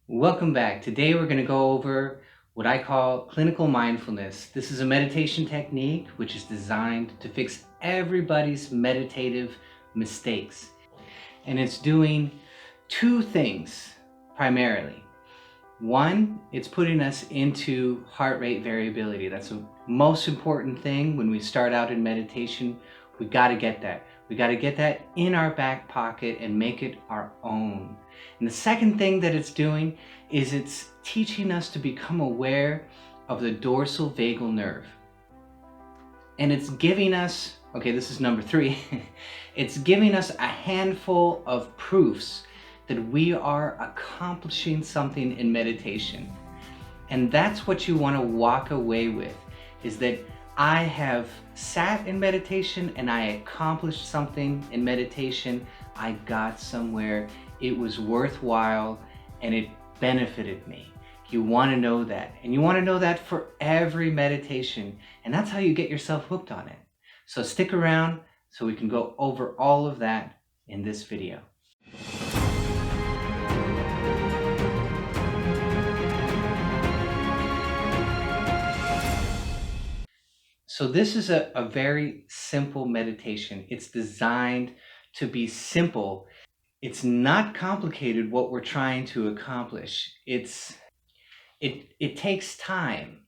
Welcome back. Today we're going to go over what I call clinical mindfulness. This is a meditation technique which is designed to fix everybody's meditative mistakes. And it's doing two things primarily. One, it's putting us into heart rate variability. That's the most important thing when we start out in meditation. We got to get that. We got to get that in our back pocket and make it our own. And the second thing that it's doing is it's teaching us to become aware of the dorsal vagal nerve. And it's giving us, okay, this is number 3, it's giving us a handful of proofs that we are accomplishing something in meditation. And that's what you want to walk away with, is that I have sat in meditation and I accomplished something in meditation. I got somewhere. It was worthwhile and it benefited me. You want to know that. And you want to know that for every meditation. And that's how you get yourself hooked on it. So stick around so we can go over all of that in this video. So this is a very simple meditation. It's designed to be simple. It's not complicated what we're trying to accomplish. It takes time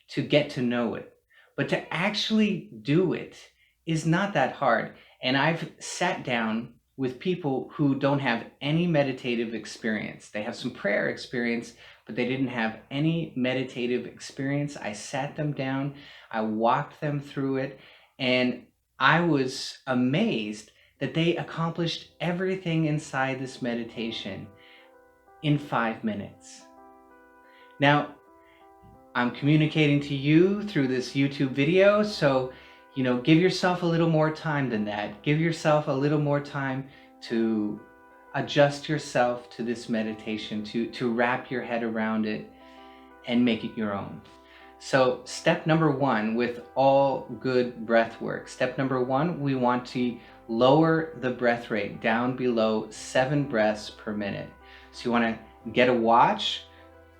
to get to know it, but to actually do it is not that hard. And I've sat down with people who don't have any meditative experience. They have some prayer experience, but they didn't have any meditative experience. I sat them down, I walked them through it, and I was amazed that they accomplished everything inside this meditation in 5 minutes. Now, I'm communicating to you through this YouTube video, so give yourself a little more time than that. Give yourself a little more time to adjust yourself to this meditation, to wrap your head around it and make it your own. So step number 1 with all good breath work. Step number 1, we want to lower the breath rate down below 7 breaths per minute. So you want to get a watch,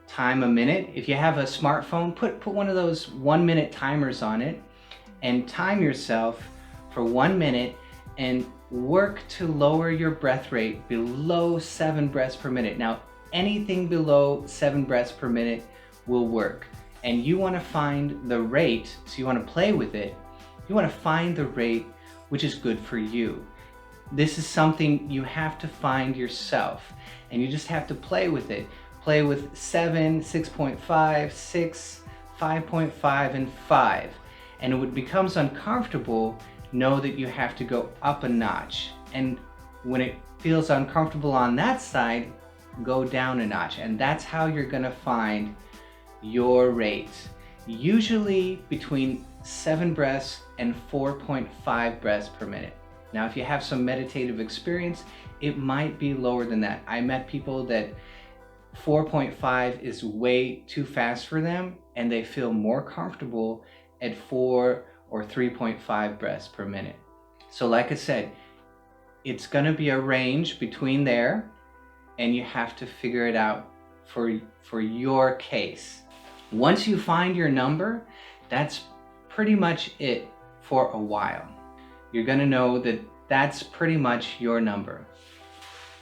time a minute. If you have a smartphone, put one of those 1-minute timers on it and time yourself for 1 minute and work to lower your breath rate below 7 breaths per minute. Now, anything below 7 breaths per minute will work. And you want to find the rate, so you want to play with it. You want to find the rate which is good for you. This is something you have to find yourself, and you just have to play with it. Play with 7, 6.5, 6, 5.5, and 5. And when it becomes uncomfortable, know that you have to go up a notch. And when it feels uncomfortable on that side, go down a notch. And that's how you're going to find your rate. Usually between 7 breaths and 4.5 breaths per minute. Now, if you have some meditative experience, it might be lower than that. I met people that 4.5 is way too fast for them, and they feel more comfortable at 4 or 3.5 breaths per minute. So like I said, it's going to be a range between there, and you have to figure it out for your case. Once you find your number, that's pretty much it for a while. You're going to know that that's pretty much your number.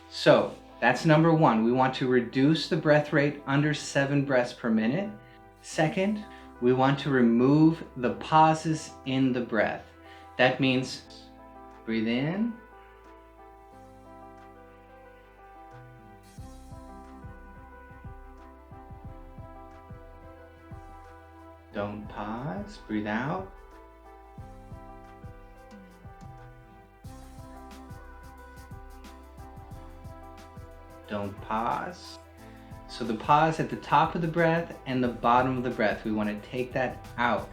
So that's number 1. We want to reduce the breath rate under 7 breaths per minute. Second, we want to remove the pauses in the breath. That means breathe in, don't pause, breathe out, don't pause. So the pause at the top of the breath and the bottom of the breath, we want to take that out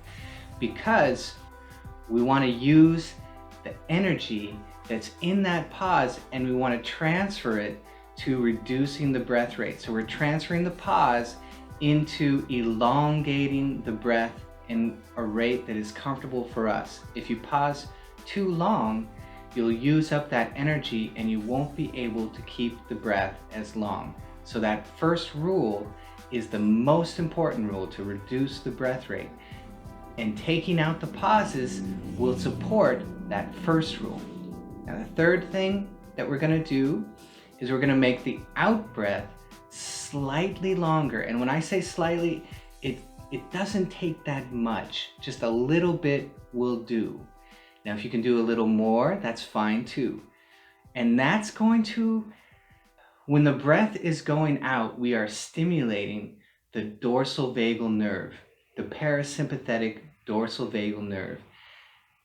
because we want to use the energy that's in that pause and we want to transfer it to reducing the breath rate. So we're transferring the pause into elongating the breath in a rate that is comfortable for us. If you pause too long, you'll use up that energy and you won't be able to keep the breath as long. So that first rule is the most important rule to reduce the breath rate. And taking out the pauses will support that first rule. Now, the third thing that we're going to do is we're going to make the out breath slightly longer. And when I say slightly, it doesn't take that much. Just a little bit will do. Now, if you can do a little more, that's fine too. And that's going to, when the breath is going out, we are stimulating the dorsal vagal nerve, the parasympathetic dorsal vagal nerve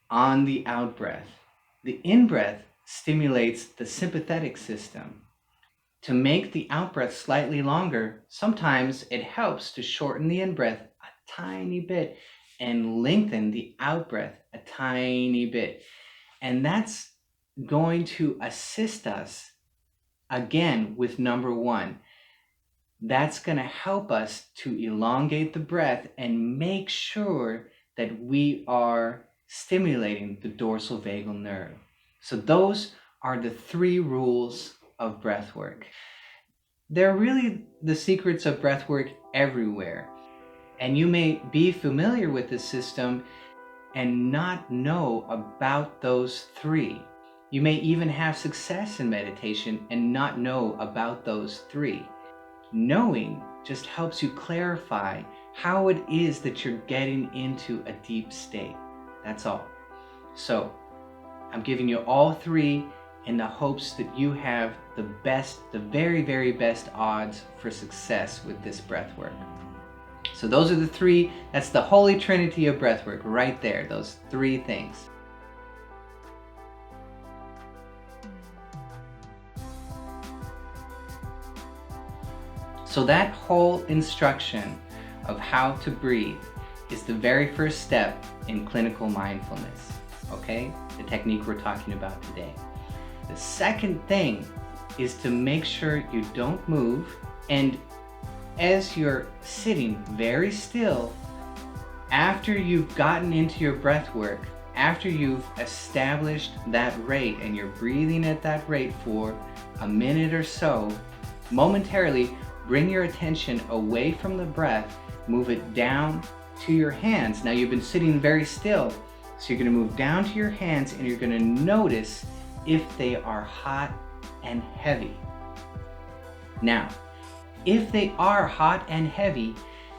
on the out breath. The in breath stimulates the sympathetic system. To make the out breath slightly longer, sometimes it helps to shorten the in breath a tiny bit and lengthen the out breath a tiny bit. And that's going to assist us again with number one. That's going to help us to elongate the breath and make sure that we are stimulating the dorsal vagal nerve. So those are the 3 rules of breathwork. They're really the secrets of breathwork everywhere. And you may be familiar with the system and not know about those 3. You may even have success in meditation and not know about those 3. Knowing just helps you clarify how it is that you're getting into a deep state. That's all. So I'm giving you all 3 in the hopes that you have the very, very best odds for success with this breathwork. So those are the 3, that's the holy trinity of breathwork right there, those 3 things. So that whole instruction of how to breathe is the very first step in clinical mindfulness, okay? The technique we're talking about today. The second thing is to make sure you don't move, and as you're sitting very still, after you've gotten into your breath work, after you've established that rate and you're breathing at that rate for a minute or so, momentarily bring your attention away from the breath, move it down to your hands. Now you've been sitting very still, so you're going to move down to your hands and you're going to notice if they are hot and heavy. Now, if they are hot and heavy,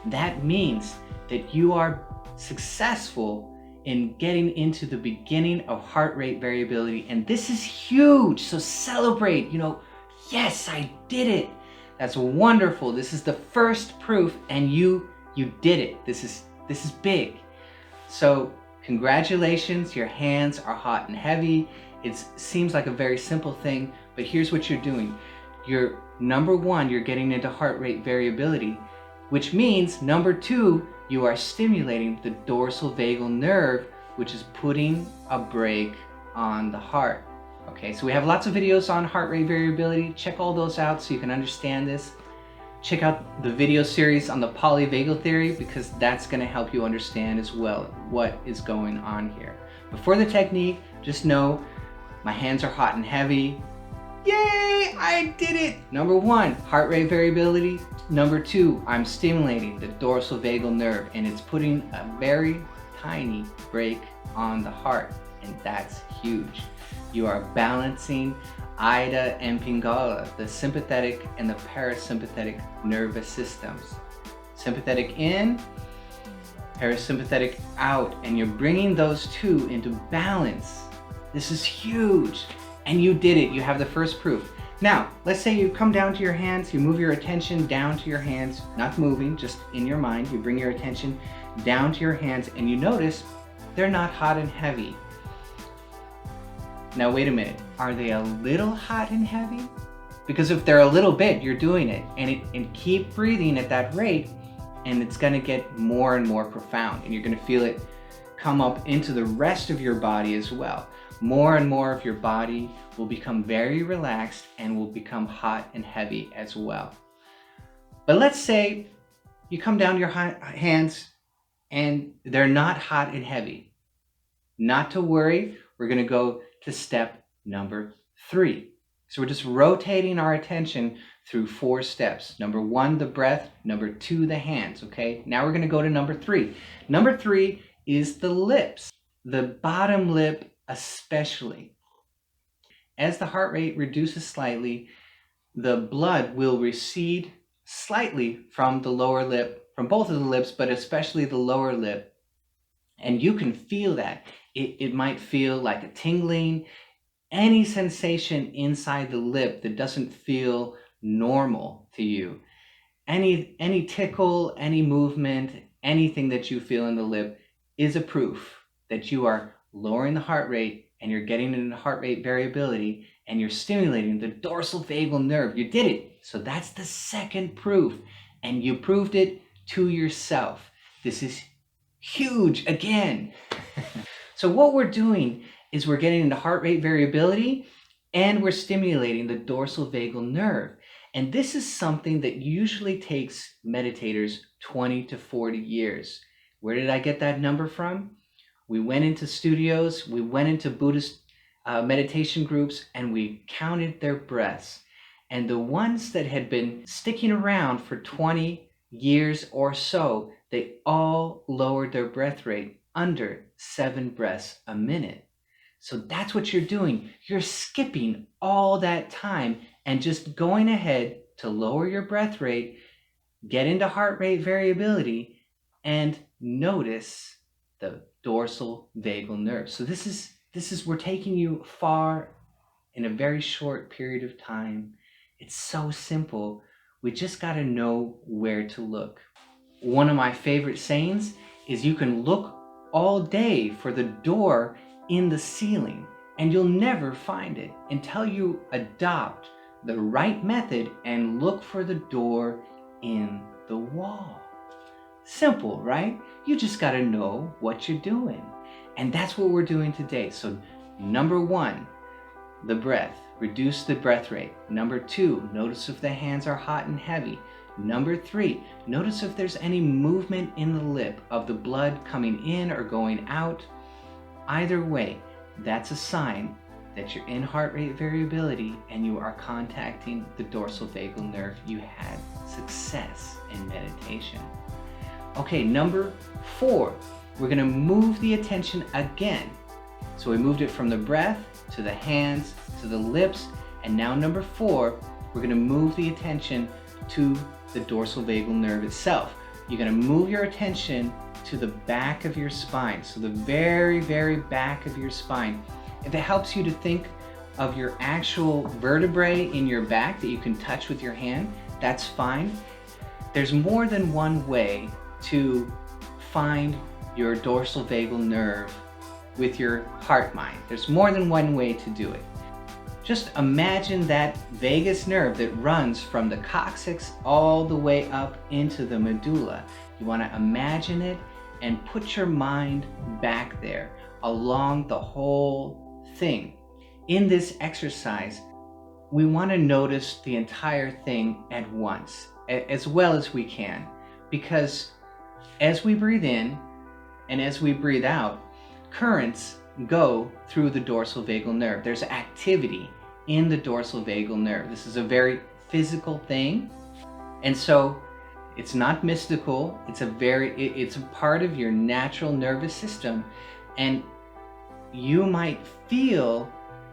that means that you are successful in getting into the beginning of heart rate variability. And this is huge, so celebrate, yes, I did it. That's wonderful. This is the first proof and you did it. This is big. So congratulations, your hands are hot and heavy. It seems like a very simple thing, but here's what you're doing. You're number 1, you're getting into heart rate variability, which means number 2, you are stimulating the dorsal vagal nerve, which is putting a brake on the heart. Okay, so we have lots of videos on heart rate variability. Check all those out so you can understand this. Check out the video series on the Polyvagal Theory, because that's going to help you understand as well what is going on here. Before the technique, just know my hands are hot and heavy. Yay, I did it! Number 1, heart rate variability. Number 2, I'm stimulating the dorsal vagal nerve, and it's putting a very tiny brake on the heart, and that's huge. You are balancing Ida and Pingala, the sympathetic and the parasympathetic nervous systems. Sympathetic in, parasympathetic out, and you're bringing those 2 into balance. This is huge, and you did it. You have the first proof. Now, let's say you come down to your hands, you move your attention down to your hands, not moving, just in your mind. You bring your attention down to your hands, and you notice they're not hot and heavy. Now, wait a minute. Are they a little hot and heavy? Because if they're a little bit, you're doing it. And keep breathing at that rate, and it's going to get more and more profound. And you're going to feel it come up into the rest of your body as well. More and more of your body will become very relaxed and will become hot and heavy as well. But let's say you come down to your hands and they're not hot and heavy. Not to worry, we're going to go to step number 3. So we're just rotating our attention through 4 steps. Number 1, the breath. Number 2, the hands. Okay, now we're going to go to number 3. Number 3 is the lips, the bottom lip especially. As the heart rate reduces slightly, the blood will recede slightly from the lower lip, from both of the lips, but especially the lower lip. And you can feel that. It might feel like a tingling, any sensation inside the lip that doesn't feel normal to you. Any tickle, any movement, anything that you feel in the lip is a proof that you are lowering the heart rate and you're getting into heart rate variability and you're stimulating the dorsal vagal nerve. You did it. So that's the second proof. And you proved it to yourself. This is huge again. So what we're doing is we're getting into heart rate variability and we're stimulating the dorsal vagal nerve. And this is something that usually takes meditators 20 to 40 years. Where did I get that number from? We went into studios, we went into Buddhist meditation groups, and we counted their breaths. And the ones that had been sticking around for 20 years or so, they all lowered their breath rate under 7 breaths a minute. So that's what you're doing. You're skipping all that time and just going ahead to lower your breath rate, get into heart rate variability, and notice the dorsal vagal nerve. So this is we're taking you far in a very short period of time. It's so simple. We just got to know where to look. One of my favorite sayings is you can look all day for the door in the ceiling and you'll never find it until you adopt the right method and look for the door in the wall. Simple, right? You just got to know what you're doing. And that's what we're doing today. So number 1, the breath. Reduce the breath rate. Number 2, notice if the hands are hot and heavy. Number 3, notice if there's any movement in the lip of the blood coming in or going out. Either way, that's a sign that you're in heart rate variability and you are contacting the dorsal vagal nerve. You had success in meditation. Okay, number 4, we're going to move the attention again. So we moved it from the breath to the hands to the lips, and now number 4, we're going to move the attention to the dorsal vagal nerve itself. You're going to move your attention to the back of your spine, so the very, very back of your spine. If it helps you to think of your actual vertebrae in your back that you can touch with your hand, that's fine. There's more than one way to find your dorsal vagal nerve with your heart mind. There's more than one way to do it. Just imagine that vagus nerve that runs from the coccyx all the way up into the medulla. You want to imagine it and put your mind back there along the whole thing. In this exercise, we want to notice the entire thing at once, as well as we can, because as we breathe in and as we breathe out, currents go through the dorsal vagal nerve. There's activity in the dorsal vagal nerve. This is a very physical thing, and so it's not mystical. It's a part of your natural nervous system, and you might feel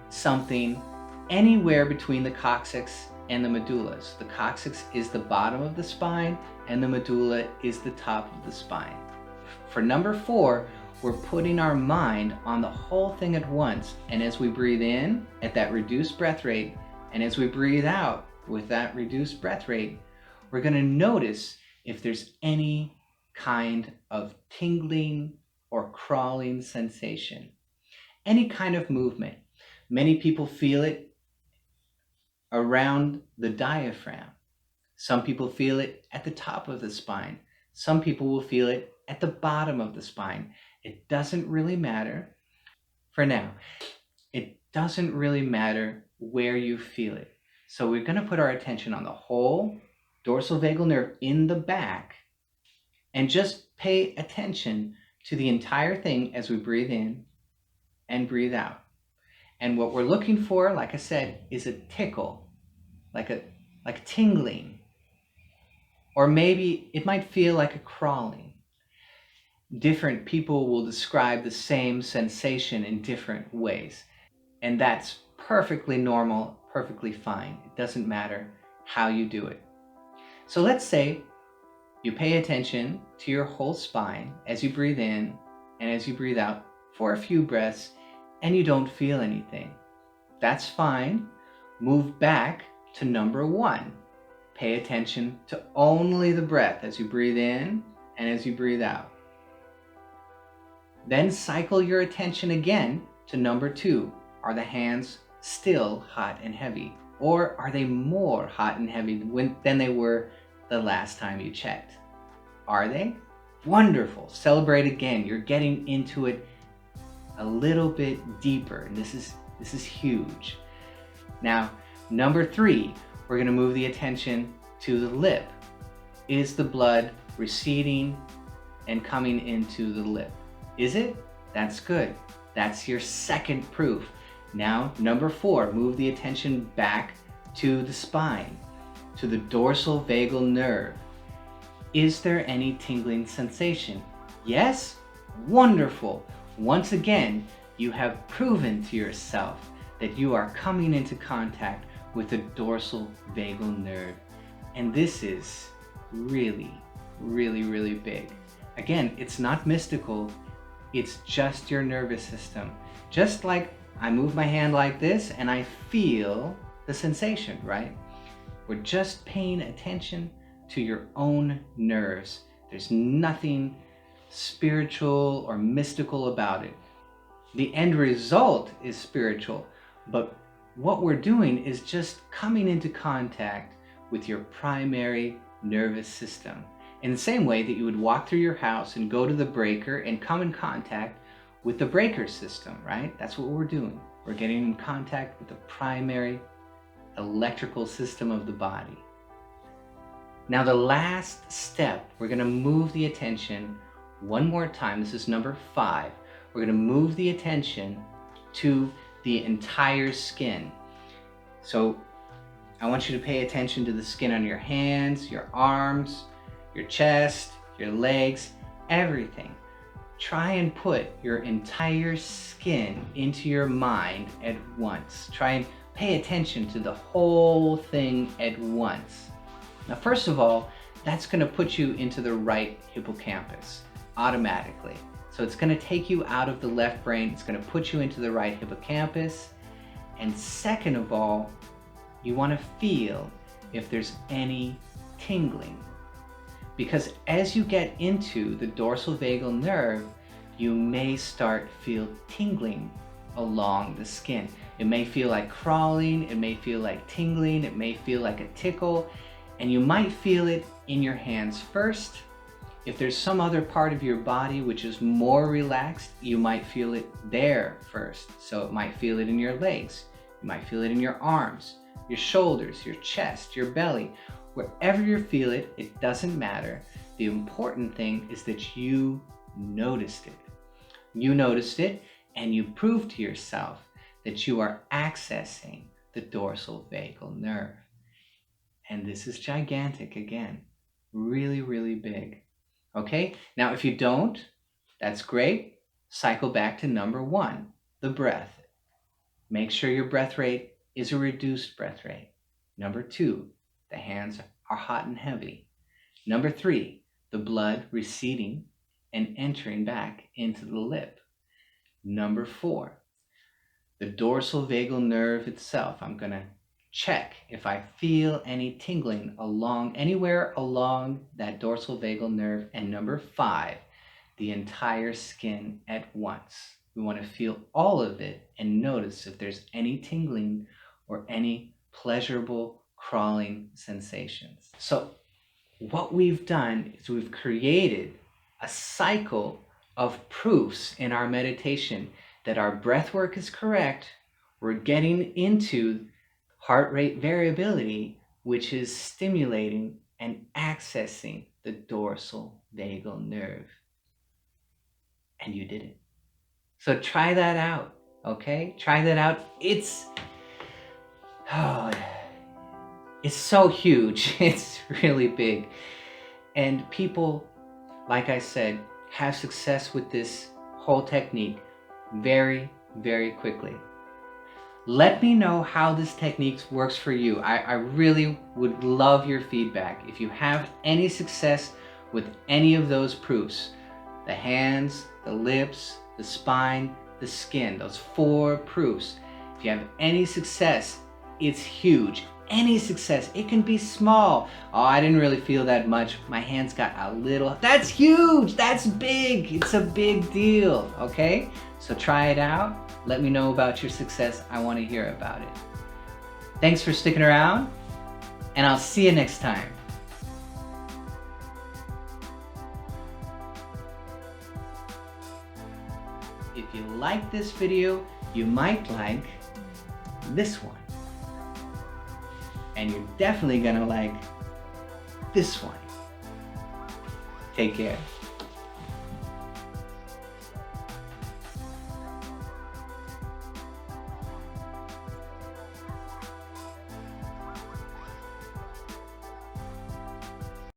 something anywhere between the coccyx and the medullas. The coccyx is the bottom of the spine and the medulla is the top of the spine. For number 4, we're putting our mind on the whole thing at once, and as we breathe in at that reduced breath rate, and as we breathe out with that reduced breath rate, we're going to notice if there's any kind of tingling or crawling sensation, any kind of movement. Many people feel it around the diaphragm. Some people feel it at the top of the spine. Some people will feel it at the bottom of the spine. It doesn't really matter for now. It doesn't really matter where you feel it. So we're going to put our attention on the whole dorsal vagal nerve in the back and just pay attention to the entire thing as we breathe in and breathe out. And what we're looking for, like I said, is a tickle, like a like tingling, or maybe it might feel like a crawling. Different people will describe the same sensation in different ways, and that's perfectly normal, perfectly fine. It doesn't matter how you do it. So let's say you pay attention to your whole spine as you breathe in and as you breathe out for a few breaths, and you don't feel anything. That's fine. Move back to number 1. Pay attention to only the breath as you breathe in and as you breathe out. Then cycle your attention again to number 2. Are the hands still hot and heavy? Or are they more hot and heavy than they were the last time you checked? Are they? Wonderful. Celebrate again. You're getting into it a little bit deeper. And this is huge. Now, number 3, we're going to move the attention to the lip. Is the blood receding and coming into the lip? Is it? That's good. That's your second proof. Now, number 4, move the attention back to the spine, to the dorsal vagal nerve. Is there any tingling sensation? Yes? Wonderful. Once again, you have proven to yourself that you are coming into contact with the dorsal vagal nerve. And this is really, really, really big. Again, it's not mystical. It's just your nervous system. Just like I move my hand like this and I feel the sensation, right? We're just paying attention to your own nerves. There's nothing spiritual or mystical about it. The end result is spiritual, but what we're doing is just coming into contact with your primary nervous system. In the same way that you would walk through your house and go to the breaker and come in contact with the breaker system, right? That's what we're doing. We're getting in contact with the primary electrical system of the body. Now, the last step, we're going to move the attention one more time. This is number 5. We're going to move the attention to the entire skin. So I want you to pay attention to the skin on your hands, your arms, your chest, your legs, everything. Try and put your entire skin into your mind at once. Try and pay attention to the whole thing at once. Now, first of all, that's going to put you into the right hippocampus automatically. So it's going to take you out of the left brain. It's going to put you into the right hippocampus. And second of all, you want to feel if there's any tingling. Because as you get into the dorsal vagal nerve, you may start feel tingling along the skin. It may feel like crawling, it may feel like tingling, it may feel like a tickle, and you might feel it in your hands first. If there's some other part of your body which is more relaxed, you might feel it there first. So it might feel it in your legs, you might feel it in your arms, your shoulders, your chest, your belly. Wherever you feel it, it doesn't matter. The important thing is that you noticed it. You noticed it, and you proved to yourself that you are accessing the dorsal vagal nerve. And this is gigantic again. Really, really big. Okay? Now, if you don't, that's great. Cycle back to number 1, the breath. Make sure your breath rate is a reduced breath rate. Number 2, the hands are hot and heavy. Number 3, the blood receding and entering back into the lip. Number 4, the dorsal vagal nerve itself. I'm going to check if I feel any tingling anywhere along that dorsal vagal nerve. And number 5, the entire skin at once. We want to feel all of it and notice if there's any tingling or any pleasurable crawling sensations. So what we've done is we've created a cycle of proofs in our meditation that our breath work is correct. We're getting into heart rate variability, which is stimulating and accessing the dorsal vagal nerve. And you did it. So try that out, okay? Try that out. It's so huge. It's really big. And people, like I said, have success with this whole technique very, very quickly. Let me know how this technique works for you. I really would love your feedback. If you have any success with any of those proofs, the hands, the lips, the spine, the skin, those 4 proofs. If you have any success, it's huge. Any success, it can be small. Oh, I didn't really feel that much. My hands got a little. That's huge. That's big. It's a big deal. Okay? So try it out. Let me know about your success. I want to hear about it. Thanks for sticking around, and I'll see you next time. If you like this video, you might like this one. And you're definitely gonna like this one. Take care.